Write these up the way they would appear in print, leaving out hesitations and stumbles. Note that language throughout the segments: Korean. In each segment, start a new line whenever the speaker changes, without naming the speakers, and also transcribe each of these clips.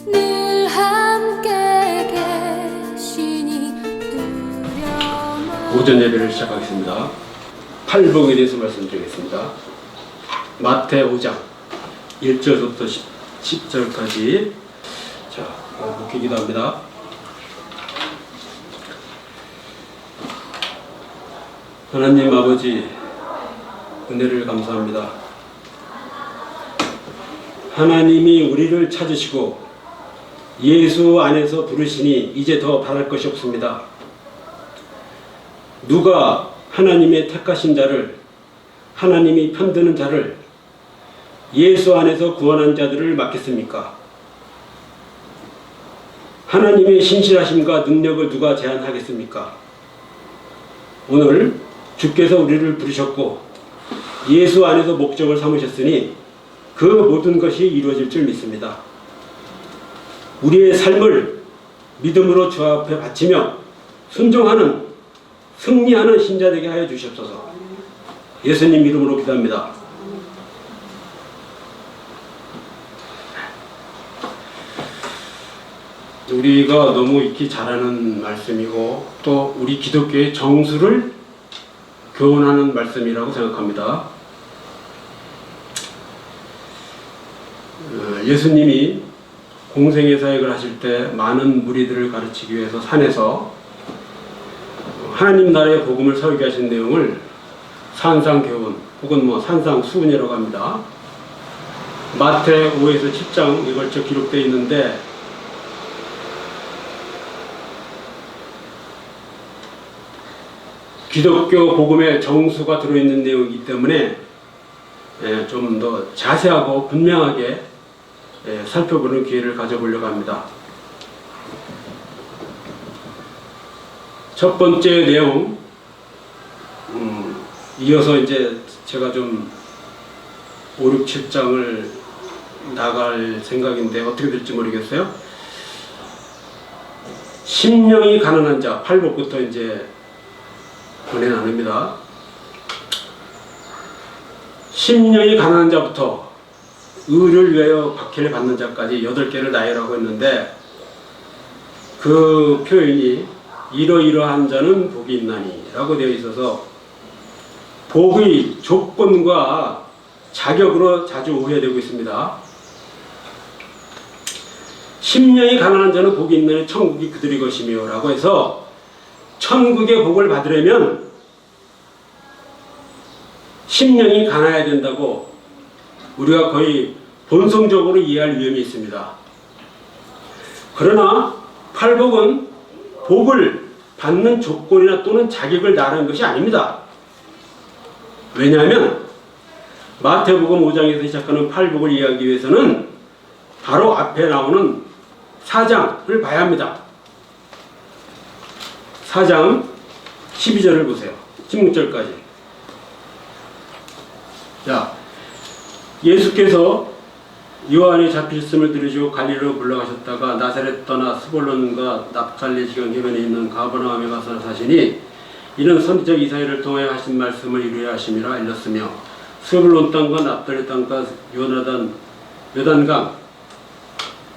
늘 함께 계시니 두려워.
오전 예배를 시작하겠습니다. 팔복에 대해서 말씀드리겠습니다. 마태 5장 1절부터 10절까지 자, 묵히 기도합니다. 하나님 아버지, 은혜를 감사합니다. 하나님이 우리를 찾으시고 예수 안에서 부르시니 이제 더 바랄 것이 없습니다. 누가 하나님의 택하신 자를, 하나님이 편드는 자를, 예수 안에서 구원한 자들을 맡겠습니까? 하나님의 신실하심과 능력을 누가 제한하겠습니까? 오늘 주께서 우리를 부르셨고 예수 안에서 목적을 삼으셨으니 그 모든 것이 이루어질 줄 믿습니다. 우리의 삶을 믿음으로 주 앞에 바치며 순종하는, 승리하는 신자 되게 하여 주시옵소서. 예수님 이름으로 기도합니다. 우리가 너무 익히 잘하는 말씀이고 또 우리 기독교의 정수를 교훈하는 말씀이라고 생각합니다. 예수님이 공생애 사역을 하실 때 많은 무리들을 가르치기 위해서 산에서 하나님 나라의 복음을 설교하신 내용을 산상교훈 혹은 산상수훈이라고 합니다. 마태 5에서 10장에 걸쳐 기록되어 있는데 기독교 복음의 정수가 들어있는 내용이기 때문에 좀 더 자세하고 분명하게 살펴보는 기회를 가져보려고 합니다. 첫 번째 내용, 이어서 이제 제가 좀 5, 6, 7장을 나갈 생각인데 어떻게 될지 모르겠어요. 심령이 가난한 자, 8복부터 이제 은혜 나눕니다. 심령이 가난한 자부터 의를 위하여 박해를 받는 자까지 8개를 나열하고 있는데 그 표현이 이러이러한 자는 복이 있나니 라고 되어 있어서 복의 조건과 자격으로 자주 오해되고 있습니다. 심령이 가난한 자는 복이 있나니 천국이 그들의 것이며 라고 해서 천국의 복을 받으려면 심령이 가난해야 된다고 우리가 거의 본성적으로 이해할 위험이 있습니다. 그러나 팔복은 복을 받는 조건이나 또는 자격을 말하는 것이 아닙니다. 왜냐하면 마태복음 5장에서 시작하는 팔복을 이해하기 위해서는 바로 앞에 나오는 4장을 봐야 합니다. 4장 12절을 보세요. 16절까지. 자, 예수께서 요한이 잡혔음을 들으시고 갈릴리로 물러가셨다가 나사렛 떠나 스불론과 납달리 지경 해변에 있는 가버나움에 가서 사시니 이는 선지자 이사야를 통하여 하신 말씀을 이루어야 하심이라 일렀으며 스불론 땅과 납달리 땅과 요단강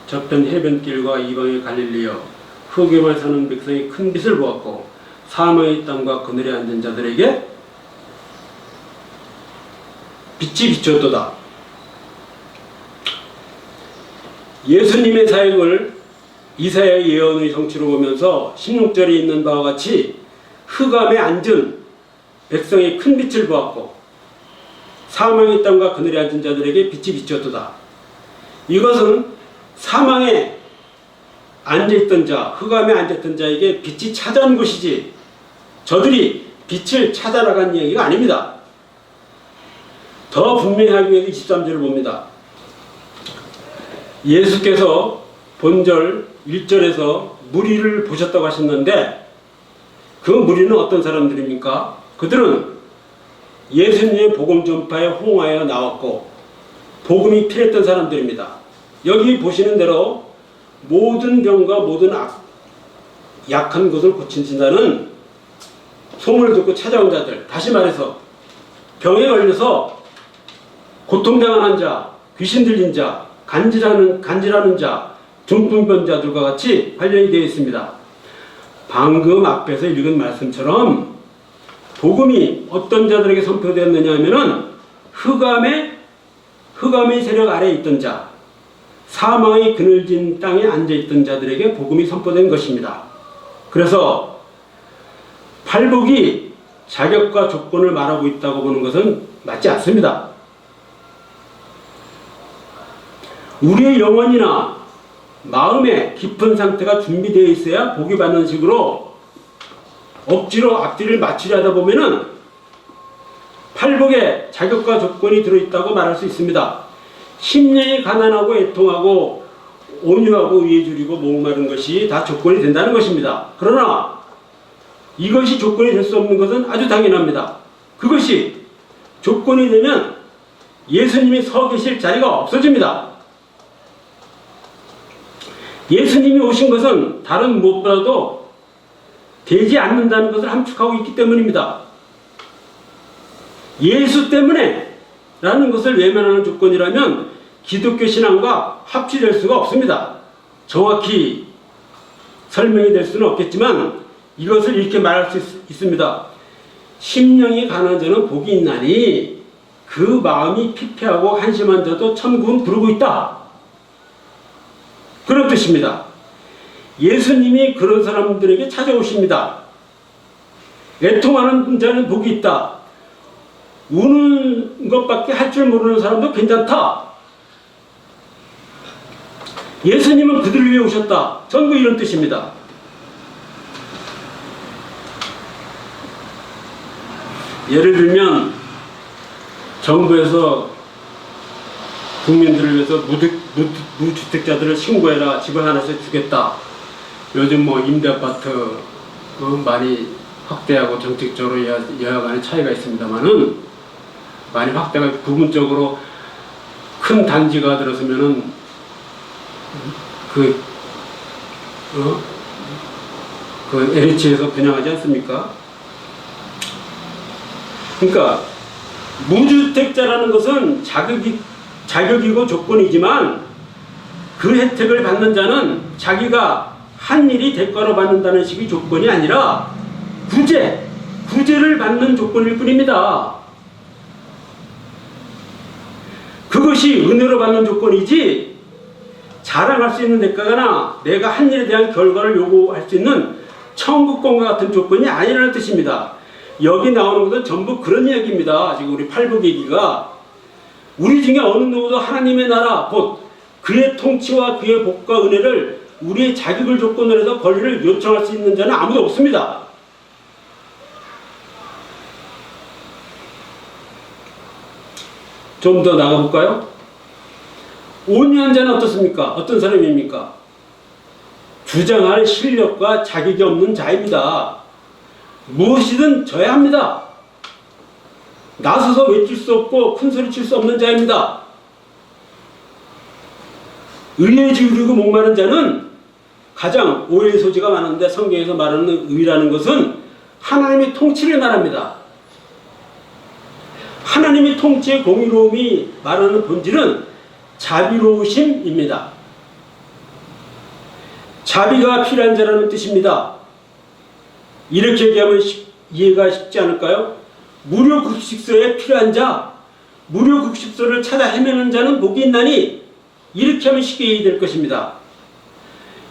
저편 해변길과 이방의 갈릴리여 흑암을 사는 백성이 큰 빛을 보았고 사망의 땅과 그늘에 앉은 자들에게 빛이 비쳤도다. 예수님의 사역을 이사야의 예언의 성취로 보면서 16절에 있는 바와 같이 흑암에 앉은 백성이 큰 빛을 보았고 사망의 땅과 그늘에 앉은 자들에게 빛이 비쳤도다. 이것은 사망에 앉아있던 자, 흑암에 앉았던 자에게 빛이 찾아온 것이지 저들이 빛을 찾아나간 얘기가 아닙니다. 더 분명히 하기 위해서 23절을 봅니다. 예수께서 본절 1절에서 무리를 보셨다고 하셨는데 그 무리는 어떤 사람들입니까? 그들은 예수님의 복음 전파에 호응하여 나왔고 복음이 필요했던 사람들입니다. 여기 보시는 대로 모든 병과 모든 약한 것을 고친다는 소문을 듣고 찾아온 자들, 다시 말해서 병에 걸려서 고통당하는 자, 귀신 들린 자, 간질하는 자, 중풍병자들과 같이 관련이 되어 있습니다. 방금 앞에서 읽은 말씀처럼 복음이 어떤 자들에게 선포되었느냐 하면은 흑암의 세력 아래에 있던 자, 사망의 그늘진 땅에 앉아있던 자들에게 복음이 선포된 것입니다. 그래서 팔복이 자격과 조건을 말하고 있다고 보는 것은 맞지 않습니다. 우리의 영혼이나 마음의 깊은 상태가 준비되어 있어야 복이 받는 식으로 억지로 앞뒤를 맞추려 하다 보면은 팔복에 자격과 조건이 들어있다고 말할 수 있습니다. 심령이 가난하고 애통하고 온유하고 위에 줄이고 목마른 것이 다 조건이 된다는 것입니다. 그러나 이것이 조건이 될 수 없는 것은 아주 당연합니다. 그것이 조건이 되면 예수님이 서 계실 자리가 없어집니다. 예수님이 오신 것은 다른 무엇보다도 되지 않는다는 것을 함축하고 있기 때문입니다. 예수 때문에 라는 것을 외면하는 조건이라면 기독교 신앙과 합치될 수가 없습니다. 정확히 설명이 될 수는 없겠지만 이것을 이렇게 말할 수 있습니다. 심령이 가난한 자는 복이 있나니 그 마음이 피폐하고 한심한 자도 천국은 부르고 있다. 그런 뜻입니다. 예수님이 그런 사람들에게 찾아오십니다. 애통하는 자는 복이 있다. 우는 것밖에 할 줄 모르는 사람도 괜찮다. 예수님은 그들을 위해 오셨다. 전부 이런 뜻입니다. 예를 들면 정부에서 국민들을 위해서 무주택자들을 신고해라. 집을 하나씩 주겠다. 요즘 뭐 임대아파트 많이 확대하고 정책적으로 여야 간의 차이가 있습니다만은 많이 확대가 부분적으로 큰 단지가 들어서면은 그 LH에서 분양하지 않습니까? 그러니까 무주택자라는 것은 자격이고 조건이지만 그 혜택을 받는 자는 자기가 한 일이 대가로 받는다는 식의 조건이 아니라 구제를 받는 조건일 뿐입니다. 그것이 은혜로 받는 조건이지 자랑할 수 있는 대가나 내가 한 일에 대한 결과를 요구할 수 있는 천국권과 같은 조건이 아니라는 뜻입니다. 여기 나오는 것은 전부 그런 이야기입니다. 지금 우리 팔복 얘기가 우리 중에 어느 누구도 하나님의 나라 곧 그의 통치와 그의 복과 은혜를 우리의 자격을 조건으로 해서 권리를 요청할 수 있는 자는 아무도 없습니다. 좀 더 나가볼까요? 온유한 자는 어떻습니까? 어떤 사람입니까? 주장할 실력과 자격이 없는 자입니다. 무엇이든 져야 합니다. 나서서 외칠 수 없고 큰소리 칠 수 없는 자입니다. 의에 기울이고 목마른 자는 가장 오해의 소지가 많은데 성경에서 말하는 의라는 것은 하나님의 통치를 말합니다. 하나님의 통치의 공의로움이 말하는 본질은 자비로우심입니다. 자비가 필요한 자라는 뜻입니다. 이렇게 얘기하면 이해가 쉽지 않을까요? 무료급식소에 필요한 자, 무료급식소를 찾아 헤매는 자는 복이 있나니 이렇게 하면 쉽게 이해될 것입니다.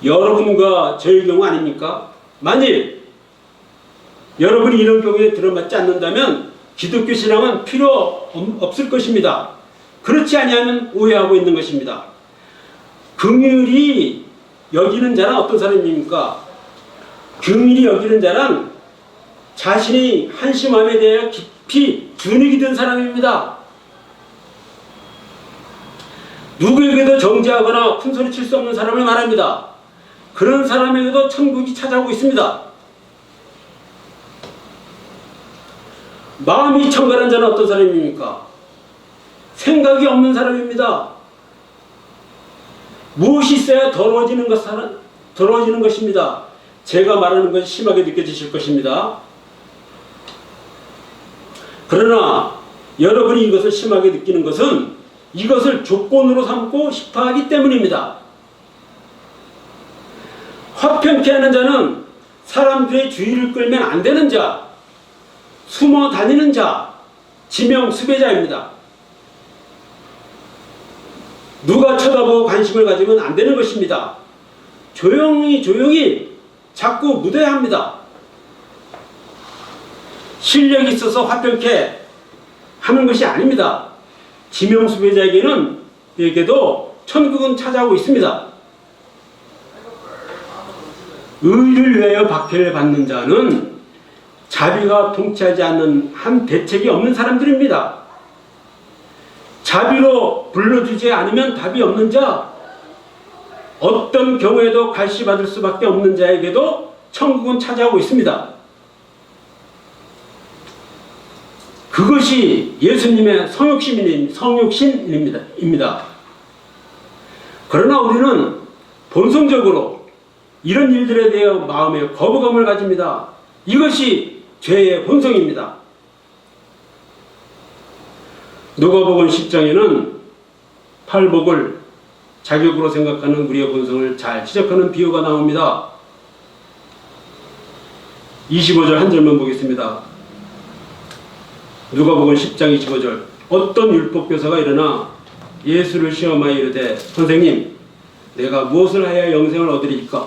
여러분과 저의 경우 아닙니까? 만일 여러분이 이런 경우에 들어맞지 않는다면 기독교 신앙은 필요 없을 것입니다. 그렇지 아니하면 오해하고 있는 것입니다. 긍휼히 여기는 자는 어떤 사람입니까? 긍휼히 여기는 자는 자신이 한심함에 대해 깊이 준익이 든 사람입니다. 누구에게도 정죄하거나 큰소리 칠 수 없는 사람을 말합니다. 그런 사람에게도 천국이 찾아오고 있습니다. 마음이 청결한 자는 어떤 사람입니까? 생각이 없는 사람입니다. 무엇이 있어야 더러워지는 것입니다. 제가 말하는 것이 심하게 느껴지실 것입니다. 그러나 여러분이 이것을 심하게 느끼는 것은 이것을 조건으로 삼고 싶어 하기 때문입니다. 화평케 하는 자는 사람들의 주의를 끌면 안 되는 자, 숨어 다니는 자, 지명 수배자입니다. 누가 쳐다보고 관심을 가지면 안 되는 것입니다. 조용히 자꾸 묻어야 합니다. 실력이 있어서 화평케 하는 것이 아닙니다. 지명 수배자에게도 천국은 찾아오고 있습니다. 의를 위하여 박해를 받는 자는 자비가 통치하지 않는 한 대책이 없는 사람들입니다. 자비로 불러주지 않으면 답이 없는 자, 어떤 경우에도 갈시받을 수밖에 없는 자에게도 천국은 찾아오고 있습니다. 그것이 예수님의 성육신입니다. 그러나 우리는 본성적으로 이런 일들에 대해 마음에 거부감을 가집니다. 이것이 죄의 본성입니다. 누가복음 10장에는 팔복을 자격으로 생각하는 우리의 본성을 잘 지적하는 비유가 나옵니다. 25절 한 절만 보겠습니다. 누가복음 10장 25절. 어떤 율법교사가 일어나 예수를 시험하여 이르되 선생님, 내가 무엇을 하여 영생을 얻으리까?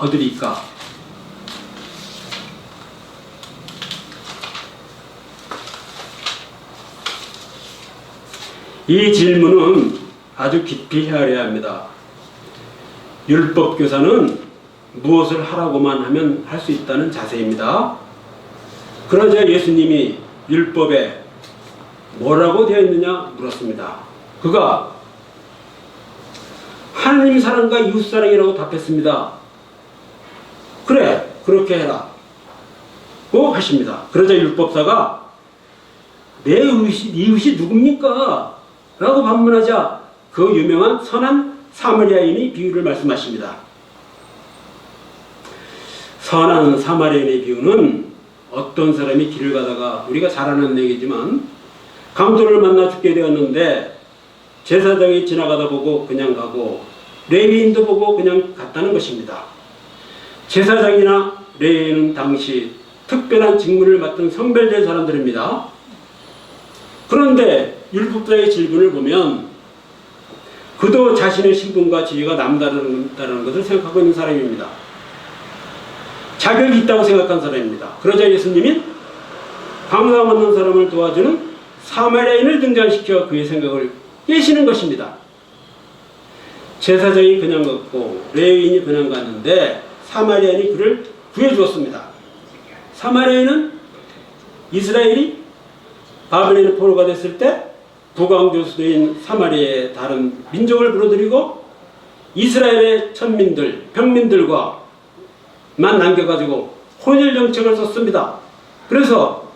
이 질문은 아주 깊이 헤아려야 합니다. 율법교사는 무엇을 하라고만 하면 할 수 있다는 자세입니다. 그러자 예수님이 율법에 뭐라고 되어 있느냐 물었습니다. 그가 하나님 사랑과 이웃 사랑이라고 답했습니다. 그래, 그렇게 해라 고 하십니다. 그러자 율법사가 내 이웃이 누굽니까? 라고 반문하자 그 유명한 선한 사마리아인의 비유를 말씀하십니다. 선한 사마리아인의 비유는 어떤 사람이 길을 가다가, 우리가 잘 아는 얘기지만, 강도를 만나 죽게 되었는데 제사장이 지나가다 보고 그냥 가고 레위인도 보고 그냥 갔다는 것입니다. 제사장이나 레위인은 당시 특별한 직무를 맡은 성별된 사람들입니다. 그런데 율법자의 질문을 보면 그도 자신의 신분과 지위가 남다르다는 것을 생각하고 있는 사람입니다. 자격이 있다고 생각한 사람입니다. 그러자 예수님은 강도 만난 사람을 도와주는 사마리아인을 등장시켜 그의 생각을 깨시는 것입니다. 제사장이 그냥 갔고 레위인이 그냥 갔는데 사마리아인이 그를 구해주었습니다. 사마리아인은 이스라엘이 바벨론의 포로가 됐을 때 북왕조 수도인 사마리아의 다른 민족을 불러들이고 이스라엘의 천민들, 평민들과만 남겨가지고 혼혈 정책을 썼습니다. 그래서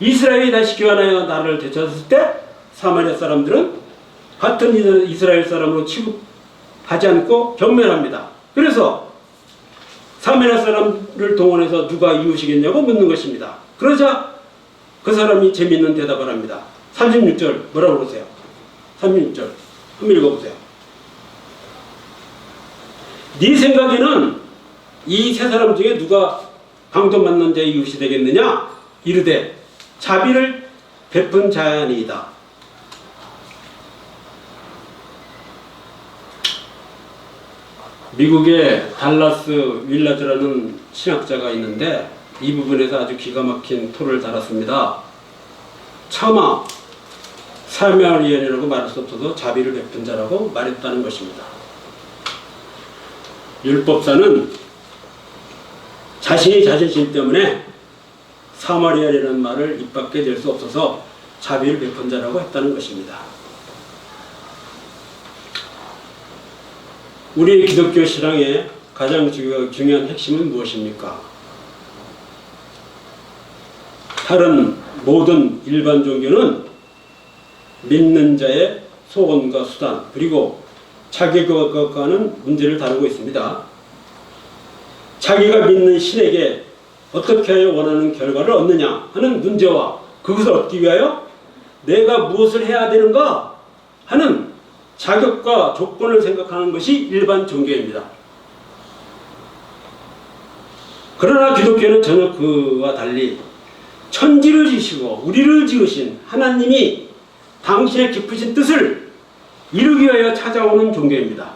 이스라엘이 다시 교환하여 나라를 되찾았을 때 사마리아 사람들은 같은 이스라엘 사람으로 취급하지 않고 경멸합니다. 그래서 사마리아 사람을 동원해서 누가 이웃이겠냐고 묻는 것입니다. 그러자 그 사람이 재미있는 대답을 합니다. 36절 뭐라고 그러세요? 36절 한번 읽어보세요. 네 생각에는 이 세 사람 중에 누가 강도 만난 자의 이웃이 되겠느냐? 이르되 자비를 베푼 자니이다. 미국의 달라스 윌라드라는 신학자가 있는데 이 부분에서 아주 기가 막힌 토를 달았습니다. 차마 사마리아인이라고 말할 수 없어도 자비를 베푼 자라고 말했다는 것입니다. 율법사는 자신이 자존심 때문에 사마리아인이라는 말을 입 밖에 낼 수 없어서 자비를 베푼 자라고 했다는 것입니다. 우리 기독교 신앙의 가장 중요한 핵심은 무엇입니까? 다른 모든 일반 종교는 믿는 자의 소원과 수단, 그리고 자기가 하는 문제를 다루고 있습니다. 자기가 믿는 신에게 어떻게 하여 원하는 결과를 얻느냐 하는 문제와 그것을 얻기 위하여 내가 무엇을 해야 되는가 하는 자격과 조건을 생각하는 것이 일반 종교입니다. 그러나 기독교는 전혀 그와 달리 천지를 지으시고 우리를 지으신 하나님이 당신의 깊으신 뜻을 이루기 위하여 찾아오는 종교입니다.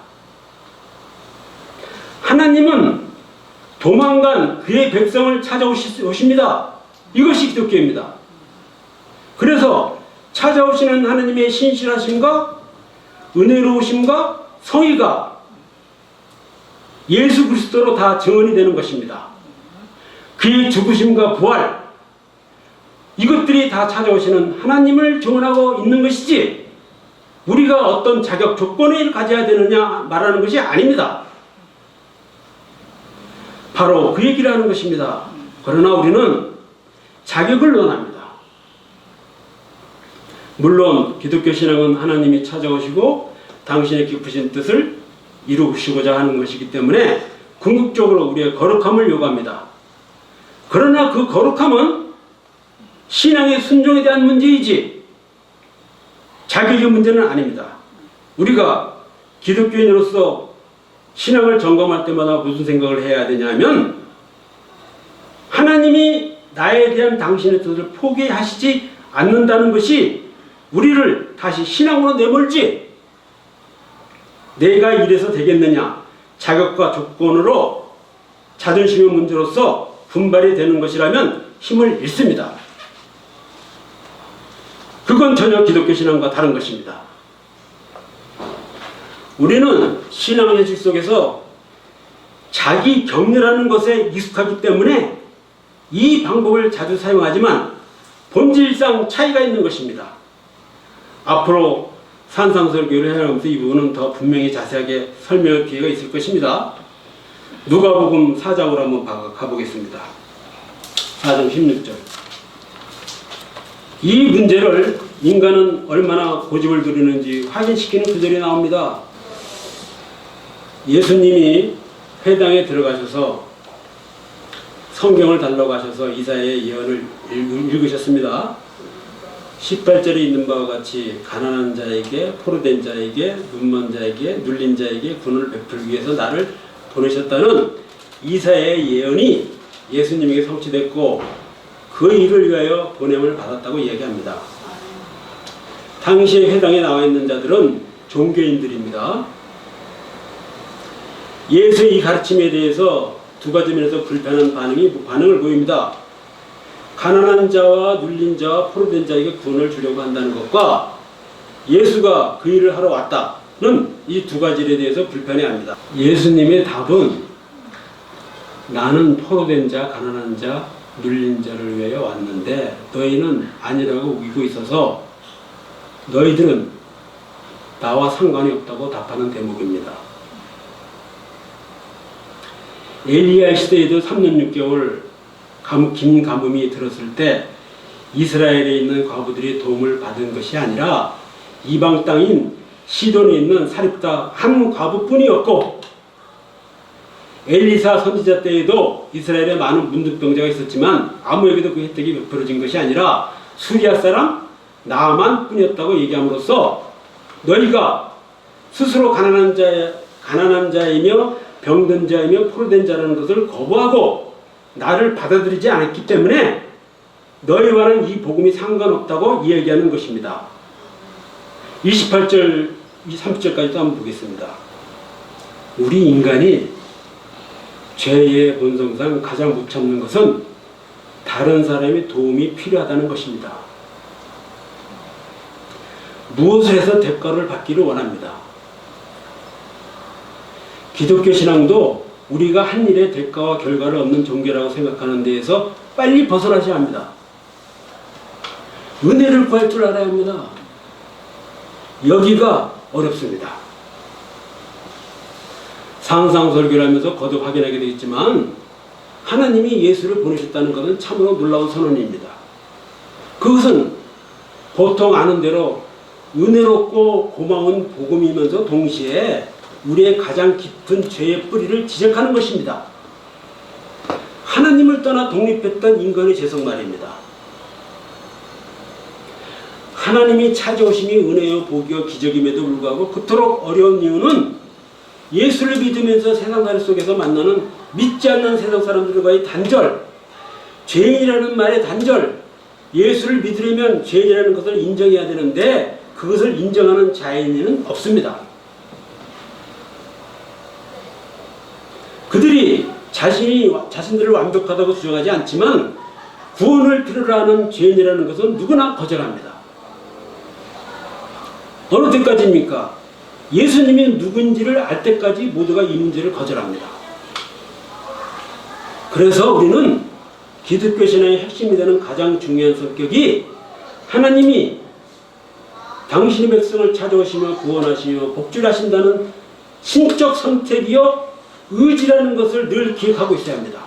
하나님은 도망간 그의 백성을 찾아오십니다. 이것이 기독교입니다. 그래서 찾아오시는 하나님의 신실하심과 은혜로우심과 성의가 예수 그리스도로 다 증언이 되는 것입니다. 그의 죽으심과 부활, 이것들이 다 찾아오시는 하나님을 증언하고 있는 것이지 우리가 어떤 자격 조건을 가져야 되느냐 말하는 것이 아닙니다. 바로 그 얘기를 하는 것입니다. 그러나 우리는 자격을 원합니다. 물론 기독교 신앙은 하나님이 찾아오시고 당신의 깊으신 뜻을 이루시고자 하는 것이기 때문에 궁극적으로 우리의 거룩함을 요구합니다. 그러나 그 거룩함은 신앙의 순종에 대한 문제이지 자격의 문제는 아닙니다. 우리가 기독교인으로서 신앙을 점검할 때마다 무슨 생각을 해야 되냐면 하나님이 나에 대한 당신의 뜻을 포기하시지 않는다는 것이 우리를 다시 신앙으로 내몰지 내가 이래서 되겠느냐 자격과 조건으로 자존심의 문제로서 분발이 되는 것이라면 힘을 잃습니다. 그건 전혀 기독교 신앙과 다른 것입니다. 우리는 신앙 현실 속에서 자기 격려라는 것에 익숙하기 때문에 이 방법을 자주 사용하지만 본질상 차이가 있는 것입니다. 앞으로 산상설교를 해나가면서 이 부분은 더 분명히 자세하게 설명할 기회가 있을 것입니다. 누가복음 4장으로 한번 가보겠습니다. 4장 16절. 이 문제를 인간은 얼마나 고집을 부리는지 확인시키는 구절이 나옵니다. 예수님이 회당에 들어가셔서 성경을 달라고 하셔서 이사야의 예언을 읽으셨습니다. 18절에 있는 바와 같이 가난한 자에게 포로된 자에게 눈먼 자에게 눌린 자에게 구원을 베풀기 위해서 나를 보내셨다는 이사야의 예언이 예수님에게 성취됐고 그 일을 위하여 보냄을 받았다고 이야기합니다. 당시의 회당에 나와 있는 자들은 종교인들입니다. 예수의 이 가르침에 대해서 두 가지 면에서 불편한 반응을 보입니다. 가난한 자와 눌린 자와 포로된 자에게 구원을 주려고 한다는 것과 예수가 그 일을 하러 왔다는 이 두 가지에 대해서 불편해합니다. 예수님의 답은 나는 포로된 자, 가난한 자, 눌린 자를 위하여 왔는데 너희는 아니라고 우기고 있어서 너희들은 나와 상관이 없다고 답하는 대목입니다. 엘리야 시대에도 3년 6개월 긴 가뭄이 들었을 때 이스라엘에 있는 과부들이 도움을 받은 것이 아니라 이방 땅인 시돈에 있는 사립다 한 과부뿐이었고 엘리사 선지자 때에도 이스라엘에 많은 문둥병자가 있었지만 아무에게도 그 혜택이 베풀어진 것이 아니라 수리아 사람 나아만 뿐이었다고 얘기함으로써 너희가 스스로 가난한 자이며 병든 자이며 포로된 자라는 것을 거부하고 나를 받아들이지 않았기 때문에 너희와는 이 복음이 상관없다고 이야기하는 것입니다. 28절, 30절까지도 한번 보겠습니다. 우리 인간이 죄의 본성상 가장 못 참는 것은 다른 사람의 도움이 필요하다는 것입니다. 무엇을 해서 대가를 받기를 원합니다. 기독교 신앙도 우리가 한 일의 대가와 결과를 얻는 종교라고 생각하는 데에서 빨리 벗어나셔야 합니다. 은혜를 구할 줄 알아야 합니다. 여기가 어렵습니다. 상상설교를 하면서 거듭 확인하게 되겠지만 하나님이 예수를 보내셨다는 것은 참으로 놀라운 선언입니다. 그것은 보통 아는 대로 은혜롭고 고마운 복음이면서 동시에 우리의 가장 깊은 죄의 뿌리를 지적하는 것입니다. 하나님을 떠나 독립했던 인간의 죄성 말입니다. 하나님이 찾아오심이 은혜요 복이요 기적임에도 불구하고 그토록 어려운 이유는 예수를 믿으면서 세상살 속에서 만나는 믿지 않는 세상 사람들과의 단절, 죄인이라는 말의 단절, 예수를 믿으려면 죄인이라는 것을 인정해야 되는데 그것을 인정하는 자인은 없습니다. 그들이 자신들을 완벽하다고 주장하지 않지만 구원을 필요로 하는 죄인이라는 것은 누구나 거절합니다. 어느 때까지입니까? 예수님이 누군지를 알 때까지 모두가 이 문제를 거절합니다. 그래서 우리는 기독교 신앙의 핵심이 되는 가장 중요한 성격이 하나님이 당신의 백성을 찾아오시며 구원하시며 복주를 하신다는 신적 선택이요 의지라는 것을 늘 기억하고 있어야 합니다.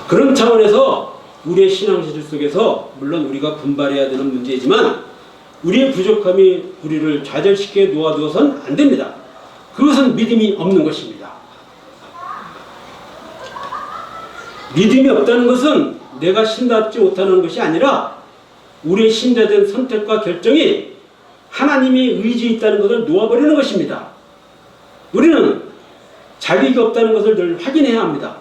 그런 차원에서 우리의 신앙생활 속에서 물론 우리가 분발해야 되는 문제이지만 우리의 부족함이 우리를 좌절시켜 놓아두어서는 안 됩니다. 그것은 믿음이 없는 것입니다. 믿음이 없다는 것은 내가 신답지 못하는 것이 아니라 우리의 신자된 선택과 결정이 하나님의 의지에 있다는 것을 놓아버리는 것입니다. 우리는 자격이 없다는 것을 늘 확인해야 합니다.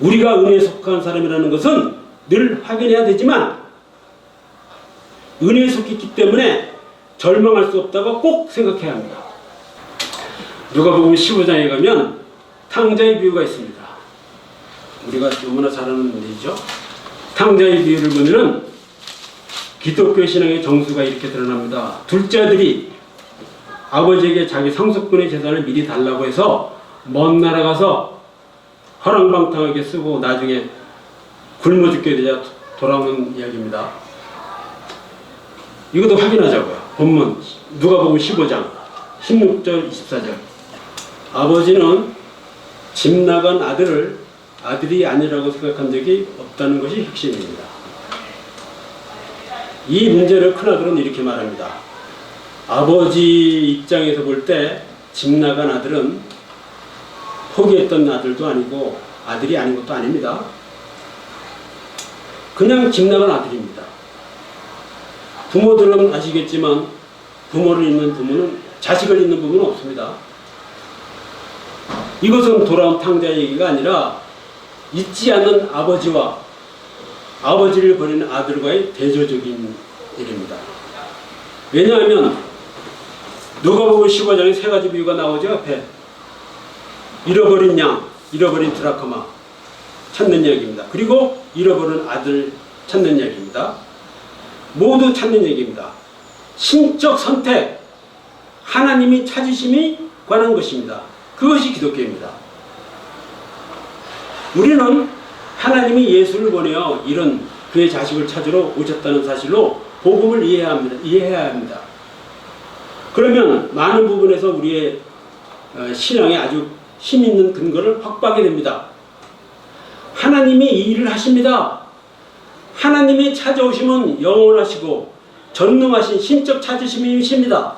우리가 은혜에 속한 사람이라는 것은 늘 확인해야 되지만 은혜에 속했기 때문에 절망할 수 없다고 꼭 생각해야 합니다. 누가복음 15장에 가면 탕자의 비유가 있습니다. 우리가 너무나 잘 아는 일이죠. 탕자의 비유를 보면은 기독교 신앙의 정수가 이렇게 드러납니다. 둘째 아들이 아버지에게 자기 상속분의 재산을 미리 달라고 해서 먼 나라 가서 허랑방탕하게 쓰고 나중에 굶어 죽게 되자 돌아오는 이야기입니다. 이것도 확인하자고요. 본문 누가복음 15장 16절 24절. 아버지는 집 나간 아들을 아들이 아니라고 생각한 적이 없다는 것이 핵심입니다. 이 문제를 큰아들은 이렇게 말합니다. 아버지 입장에서 볼 때 집 나간 아들은 포기했던 아들도 아니고 아들이 아닌 것도 아닙니다. 그냥 집 나간 아들입니다. 부모들은 아시겠지만 부모를 잇는 부모는 자식을 잇는 부모는 없습니다. 이것은 돌아온 탕자의 얘기가 아니라 잊지 않는 아버지와 아버지를 버리는 아들과의 대조적인 일입니다. 왜냐하면 누가복음 15장에 세 가지 비유가 나오죠. 앞에 잃어버린 양, 잃어버린 드라크마 찾는 이야기입니다. 그리고 잃어버린 아들 찾는 이야기입니다. 모두 찾는 얘기입니다. 신적 선택, 하나님이 찾으심이 관한 것입니다. 그것이 기독교입니다. 우리는 하나님이 예수를 보내어 이런 그의 자식을 찾으러 오셨다는 사실로 복음을 이해해야 합니다. 그러면 많은 부분에서 우리의 신앙에 아주 힘있는 근거를 확보하게 됩니다. 하나님이 이 일을 하십니다. 하나님이 찾아오시면 영원하시고 전능하신 신적 찾으심이십니다.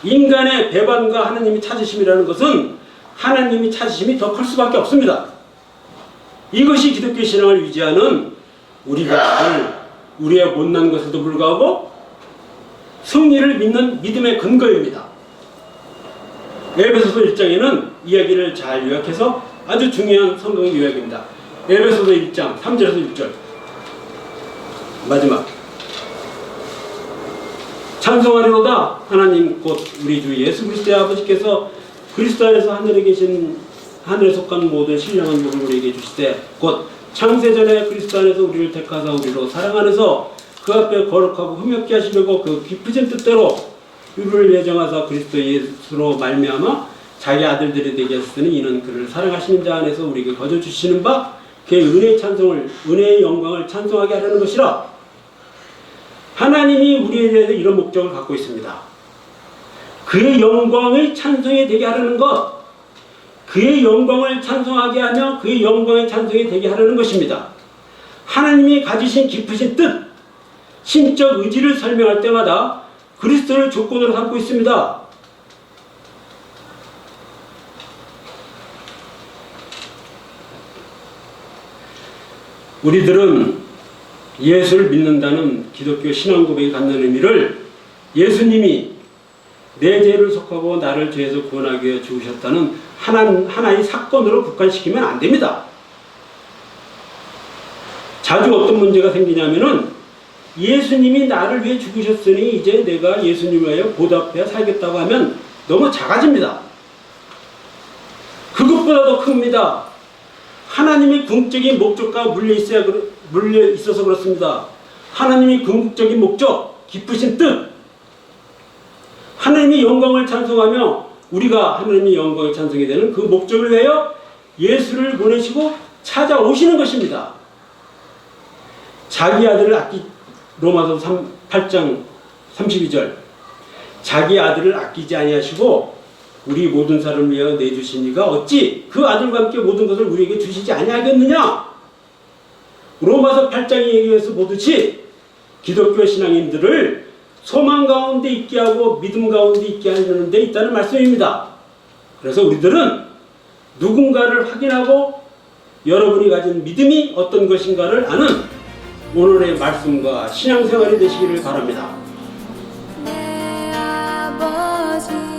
인간의 배반과 하나님이 찾으심이라는 것은 하나님이 찾으심이 더 클 수밖에 없습니다. 이것이 기독교 신앙을 유지하는 우리의 못난 것에도 불구하고 승리를 믿는 믿음의 근거입니다. 에베소서 1장에는 이야기를 잘 요약해서 아주 중요한 성경의 요약입니다. 에베소서 1장 3절에서 6절 마지막. 찬송하리로다 하나님 곧 우리 주 예수 그리스도의 아버지께서 그리스도 안에서 하늘에 속한 모든 신령한 복을 우리에게 주시되 곧 창세전에 그리스도 안에서 우리를 택하사 우리로 사랑 안에서 그 앞에 거룩하고 흠없게 하시려고 그 깊으신 뜻대로 우리를 예정하사 그리스도 예수로 말미암아 자기 아들들이 되게 하시더니 이는 그를 사랑하시는 자 안에서 우리에게 거저 주시는 바 그의 은혜의 영광을 찬송하게 하려는 것이라. 하나님이 우리에 대해서 이런 목적을 갖고 있습니다. 그의 영광의 찬송이 되게 하려는 것, 그의 영광을 찬송하게 하며 그의 영광의 찬송이 되게 하려는 것입니다. 하나님이 가지신 깊으신 뜻, 신적 의지를 설명할 때마다 그리스도를 조건으로 삼고 있습니다. 우리들은 예수를 믿는다는 기독교 신앙 고백이 갖는 의미를 예수님이 내 죄를 속하고 나를 죄에서 구원하기 위해 죽으셨다는 하나의 사건으로 국한시키면 안 됩니다. 자주 어떤 문제가 생기냐면은 예수님이 나를 위해 죽으셨으니 이제 내가 예수님을 위하여 보답해야 살겠다고 하면 너무 작아집니다. 그것보다 더 큽니다. 하나님이 궁극적인 목적과 물려 있어서 그렇습니다. 하나님이 궁극적인 목적, 기쁘신 뜻, 하나님이 영광을 찬송하며 우리가 하나님의 영광을 찬송이 되는 그 목적을 위하여 예수를 보내시고 찾아오시는 것입니다. 자기 아들을 로마서 8장 32절 자기 아들을 아끼지 아니하시고 우리 모든 사람을 위하여 내주신 이가 어찌 그 아들과 함께 모든 것을 우리에게 주시지 아니하겠느냐. 로마서 8장에 얘기해서 보듯이 기독교 신앙인들을 소망 가운데 있게 하고 믿음 가운데 있게 하는 데 있다는 말씀입니다. 그래서 우리들은 누군가를 확인하고 여러분이 가진 믿음이 어떤 것인가를 아는 오늘의 말씀과 신앙생활이 되시기를 바랍니다.
내 아버지